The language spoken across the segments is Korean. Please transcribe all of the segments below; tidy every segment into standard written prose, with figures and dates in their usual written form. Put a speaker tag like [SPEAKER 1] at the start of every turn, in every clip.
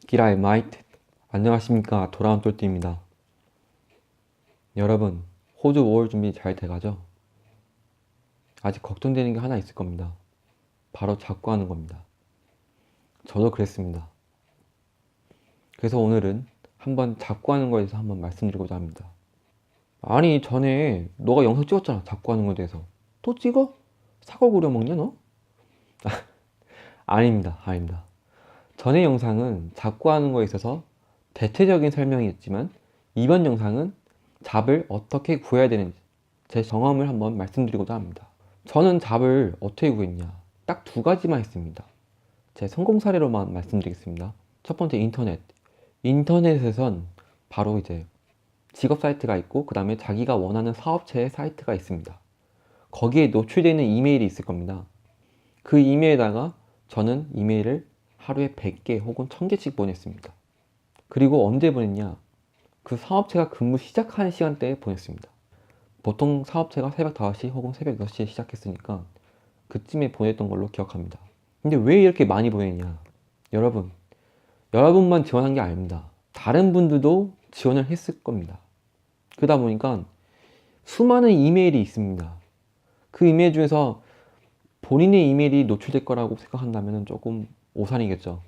[SPEAKER 1] 기라의 마이트. 안녕하십니까, 돌아온 똘띠입니다. 여러분, 호주 5월 준비 잘 돼가죠? 아직 걱정되는 게 하나 있을 겁니다. 바로 자꾸 하는 겁니다. 저도 그랬습니다. 그래서 오늘은 한번 자꾸 하는 거에 대해서 한번 말씀드리고자 합니다. 아니, 전에 너가 영상 찍었잖아, 자꾸 하는 거에 대해서. 또 찍어? 사과 구려 먹냐 너? 아닙니다. 전에 영상은 자꾸 하는 거에 있어서 대체적인 설명이었지만, 이번 영상은 잡을 어떻게 구해야 되는지 제 경험을 한번 말씀드리고자 합니다. 저는 잡을 어떻게 구했냐, 딱 두 가지만 했습니다. 제 성공 사례로만 말씀드리겠습니다. 첫 번째, 인터넷에선 바로 이제 직업 사이트가 있고, 그 다음에 자기가 원하는 사업체의 사이트가 있습니다. 거기에 노출되어 있는 이메일이 있을 겁니다. 그 이메일에다가 저는 이메일을 하루에 100개 혹은 1000개씩 보냈습니다. 그리고 언제 보냈냐? 그 사업체가 근무 시작하는 시간대에 보냈습니다. 보통 사업체가 새벽 5시 혹은 새벽 6시에 시작했으니까 그쯤에 보냈던 걸로 기억합니다. 근데 왜 이렇게 많이 보냈냐? 여러분만 지원한 게 아닙니다. 다른 분들도 지원을 했을 겁니다. 그러다 보니까 수많은 이메일이 있습니다. 그 이메일 중에서 본인의 이메일이 노출될 거라고 생각한다면 조금 오산이겠죠.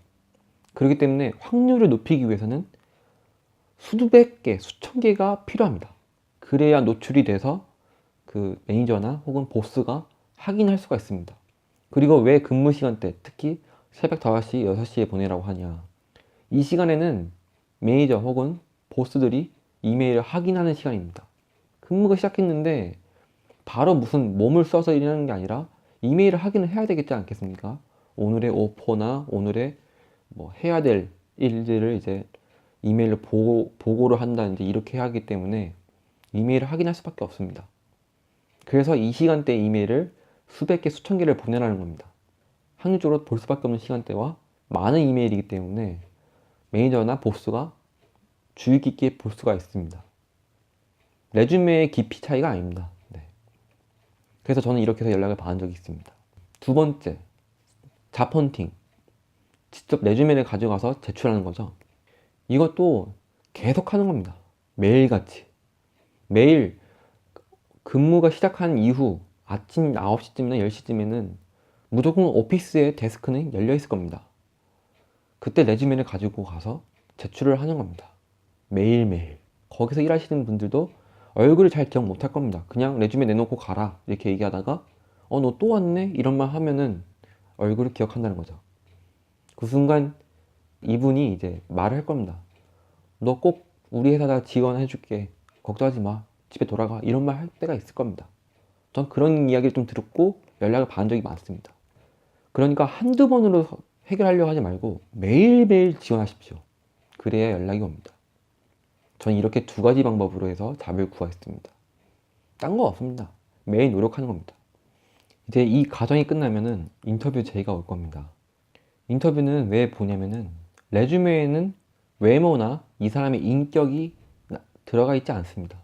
[SPEAKER 1] 그렇기 때문에 확률을 높이기 위해서는 수백 개, 수천 개가 필요합니다. 그래야 노출이 돼서 그 매니저나 혹은 보스가 확인할 수가 있습니다. 그리고 왜 근무 시간대, 특히 새벽 5시, 6시에 보내라고 하냐. 이 시간에는 매니저 혹은 보스들이 이메일을 확인하는 시간입니다. 근무가 시작했는데 바로 무슨 몸을 써서 일하는 게 아니라 이메일을 확인을 해야 되겠지 않겠습니까? 오늘의 오퍼나 오늘의 뭐 해야 될 일들을 이제 이메일로 보고를 한다든지 이렇게 해야 하기 때문에 이메일을 확인할 수밖에 없습니다. 그래서 이 시간대 이메일을 수백 개, 수천 개를 보내라는 겁니다. 확률적으로 볼 수밖에 없는 시간대와 많은 이메일이기 때문에 매니저나 보스가 주의 깊게 볼 수가 있습니다. 레주메의 깊이 차이가 아닙니다. 네. 그래서 저는 이렇게 해서 연락을 받은 적이 있습니다. 두 번째, 잡헌팅. 직접 레주메를 가져가서 제출하는 거죠. 이것도 계속 하는 겁니다. 매일같이. 매일 근무가 시작한 이후 아침 9시쯤이나 10시쯤에는 무조건 오피스의 데스크는 열려 있을 겁니다. 그때 레주메를 가지고 가서 제출을 하는 겁니다. 매일매일. 거기서 일하시는 분들도 얼굴을 잘 기억 못할 겁니다. 그냥 레주메 내놓고 가라 이렇게 얘기하다가 너 또 왔네? 이런 말 하면은 얼굴을 기억한다는 거죠. 그 순간 이분이 이제 말을 할 겁니다. 너 꼭 우리 회사다 지원해 줄게. 걱정하지 마. 집에 돌아가. 이런 말 할 때가 있을 겁니다. 전 그런 이야기를 좀 들었고 연락을 받은 적이 많습니다. 그러니까 한두 번으로 해결하려고 하지 말고 매일매일 지원하십시오. 그래야 연락이 옵니다. 전 이렇게 두 가지 방법으로 해서 답을 구했습니다. 딴 거 없습니다. 매일 노력하는 겁니다. 이제 이 과정이 끝나면은 인터뷰 제의가 올 겁니다. 인터뷰는 왜 보냐면은 레주메에는 외모나 이 사람의 인격이 들어가 있지 않습니다.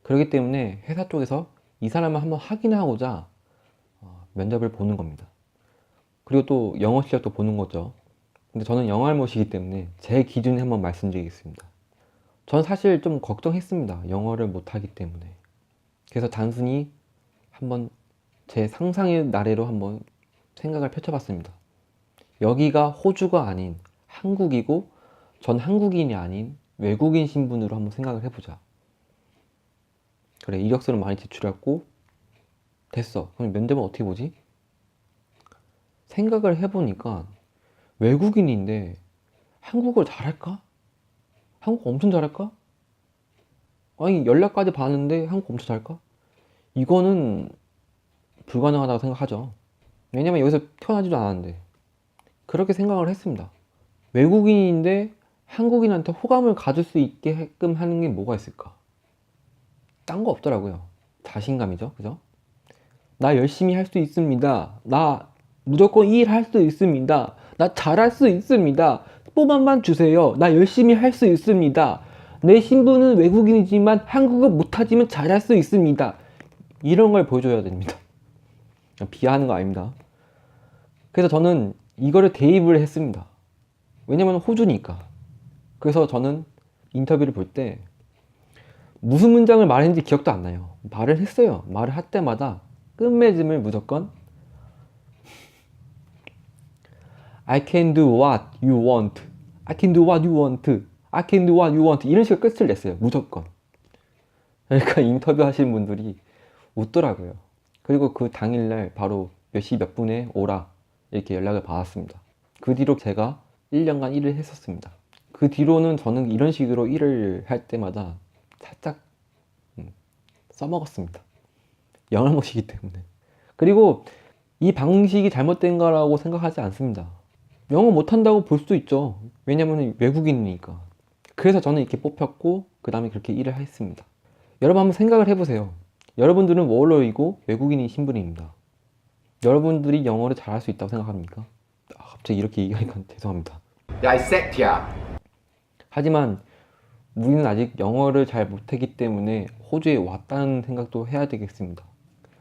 [SPEAKER 1] 그렇기 때문에 회사 쪽에서 이 사람을 한번 확인하고자 면접을 보는 겁니다. 그리고 또 영어 실력도 보는 거죠. 근데 저는 영어 할못이기 때문에 제 기준에 한번 말씀드리겠습니다. 전 사실 좀 걱정했습니다. 영어를 못하기 때문에. 그래서 단순히 한번 제 상상의 나래로 한번 생각을 펼쳐봤습니다. 여기가 호주가 아닌 한국이고 전 한국인이 아닌 외국인 신분으로 한번 생각을 해보자. 그래, 이력서를 많이 제출했고 됐어. 그럼 면접은 어떻게 보지? 생각을 해보니까 외국인인데 한국어를 잘할까? 한국어 엄청 잘할까? 아니, 연락까지 받았는데 한국어 엄청 잘할까? 이거는 불가능하다고 생각하죠. 왜냐면 여기서 태어나지도 않았는데. 그렇게 생각을 했습니다. 외국인인데 한국인한테 호감을 가질 수 있게끔 하는 게 뭐가 있을까? 딴 거 없더라고요. 자신감이죠. 그죠? 나 열심히 할 수 있습니다. 나 무조건 일할 수 있습니다. 나 잘할 수 있습니다. 뽑아만 주세요. 나 열심히 할 수 있습니다. 내 신분은 외국인이지만 한국어 못하지만 잘할 수 있습니다. 이런 걸 보여줘야 됩니다. 비하하는 거 아닙니다. 그래서 저는 이거를 대입을 했습니다. 왜냐면 호주니까. 그래서 저는 인터뷰를 볼 때 무슨 문장을 말했는지 기억도 안 나요. 말을 했어요. 말을 할 때마다 끝맺음을 무조건 I can do what you want. I can do what you want. I can do what you want. 이런 식으로 끝을 냈어요. 무조건. 그러니까 인터뷰 하시는 분들이 웃더라고요. 그리고 그 당일날 바로 몇 시 몇 분에 오라 이렇게 연락을 받았습니다. 그 뒤로 제가 1년간 일을 했었습니다. 그 뒤로는 저는 이런 식으로 일을 할 때마다 살짝 써먹었습니다. 영어 못이기 때문에. 그리고 이 방식이 잘못된 거라고 생각하지 않습니다. 영어 못한다고 볼 수도 있죠. 왜냐면 외국인이니까. 그래서 저는 이렇게 뽑혔고 그 다음에 그렇게 일을 했습니다. 여러분 한번 생각을 해보세요. 여러분들은 워홀러이고 외국인이 신분입니다. 여러분들이 영어를 잘할 수 있다고 생각합니까? 갑자기 이렇게 얘기하니까 죄송합니다.
[SPEAKER 2] 야, 이 새끼야.
[SPEAKER 1] 하지만 우리는 아직 영어를 잘 못하기 때문에 호주에 왔다는 생각도 해야 되겠습니다.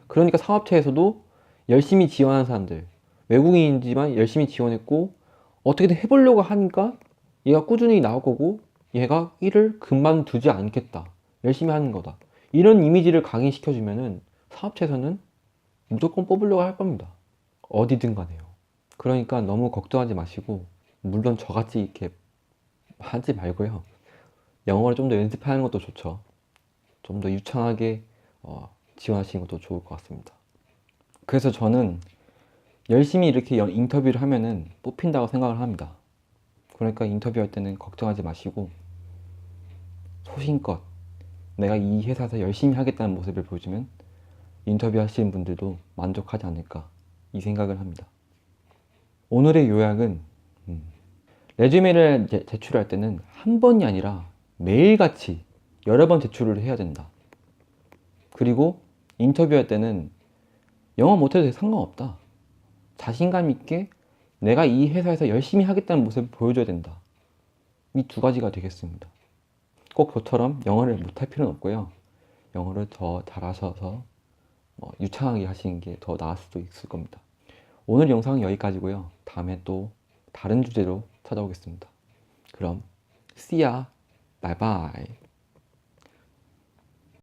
[SPEAKER 1] 그러니까 사업체에서도 열심히 지원한 사람들, 외국인이지만 열심히 지원했고 어떻게든 해보려고 하니까 얘가 꾸준히 나올 거고 얘가 일을 그만두지 않겠다. 열심히 하는 거다. 이런 이미지를 각인시켜주면은 사업체에서는 무조건 뽑으려고 할 겁니다. 어디든 간에요. 그러니까 너무 걱정하지 마시고, 물론 저같이 이렇게 하지 말고요. 영어를 좀 더 연습하는 것도 좋죠. 좀 더 유창하게 지원하시는 것도 좋을 것 같습니다. 그래서 저는 열심히 이렇게 인터뷰를 하면은 뽑힌다고 생각을 합니다. 그러니까 인터뷰할 때는 걱정하지 마시고 소신껏 내가 이 회사에서 열심히 하겠다는 모습을 보여주면 인터뷰 하시는 분들도 만족하지 않을까 이 생각을 합니다. 오늘의 요약은 레주메를 제출할 때는 한 번이 아니라 매일같이 여러 번 제출을 해야 된다. 그리고 인터뷰할 때는 영어 못해도 상관없다. 자신감 있게 내가 이 회사에서 열심히 하겠다는 모습을 보여줘야 된다. 이 두 가지가 되겠습니다. 꼭 저처럼 영어를 못할 필요는 없고요. 영어를 더 잘하셔서 유창하게 하시는 게 더 나을 수도 있을 겁니다. 오늘 영상은 여기까지고요. 다음에 또 다른 주제로 찾아오겠습니다. 그럼 see ya. 바이바이.